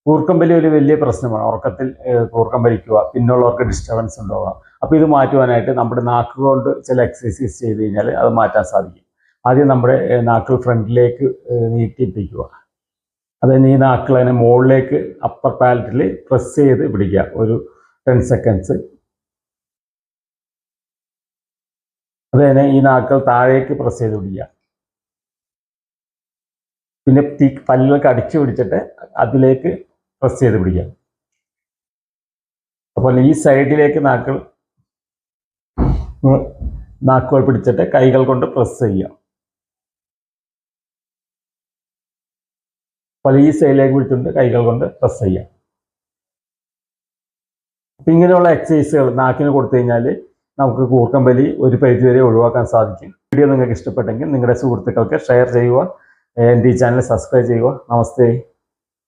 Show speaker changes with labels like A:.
A: കൂർക്കം വലി ഒരു വലിയ പ്രശ്നമാണ്. ഉറക്കത്തിൽ കൂർക്കം വലിക്കുക, പിന്നുള്ളവർക്ക് ഡിസ്റ്റർബൻസ് ഉണ്ടാവുക. അപ്പോൾ ഇത് മാറ്റുവാനായിട്ട് നമ്മുടെ നാക്ക് കൊണ്ട് ചില എക്സസൈസ് ചെയ്ത് കഴിഞ്ഞാൽ അത് മാറ്റാൻ സാധിക്കും. ആദ്യം നമ്മുടെ നാക്കുകൾ ഫ്രണ്ടിലേക്ക് നീട്ടിപ്പിക്കുക. അതായത് ഈ നാക്കുകൾ അതിനെ മുകളിലേക്ക് അപ്പർ പാലറ്റിൽ പ്രസ് ചെയ്ത് പിടിക്കുക ഒരു 10 സെക്കൻഡ്സ്. അത് തന്നെ ഈ നാക്കുകൾ താഴേക്ക് പ്രസ് ചെയ്ത് പിടിക്കുക. പിന്നെ പല്ലുകൾക്ക് അടിച്ചു പിടിച്ചിട്ട് അതിലേക്ക് പ്രസ് ചെയ്ത് പിടിക്കാം. അപ്പോൾ ഈ സൈഡിലേക്ക് നാക്കുകൾ പിടിച്ചിട്ട് കൈകൾ കൊണ്ട് പ്രസ് ചെയ്യാം. അപ്പോൾ ഈ സൈഡിലേക്ക് പിടിച്ചിട്ട് കൈകൾ കൊണ്ട് പ്രസ് ചെയ്യാം. അപ്പം ഇങ്ങനെയുള്ള എക്സസൈസുകൾ നാക്കിന് കൊടുത്തു കഴിഞ്ഞാൽ നമുക്ക് കൂർക്കം വലി ഒരു പരിധിവരെ ഒഴിവാക്കാൻ സാധിക്കും. വീഡിയോ നിങ്ങൾക്ക് ഇഷ്ടപ്പെട്ടെങ്കിൽ നിങ്ങളുടെ സുഹൃത്തുക്കൾക്ക് ഷെയർ ചെയ്യുക. എൻ്റെ ഈ ചാനൽ സബ്സ്ക്രൈബ് ചെയ്യുക. നമസ്തേ.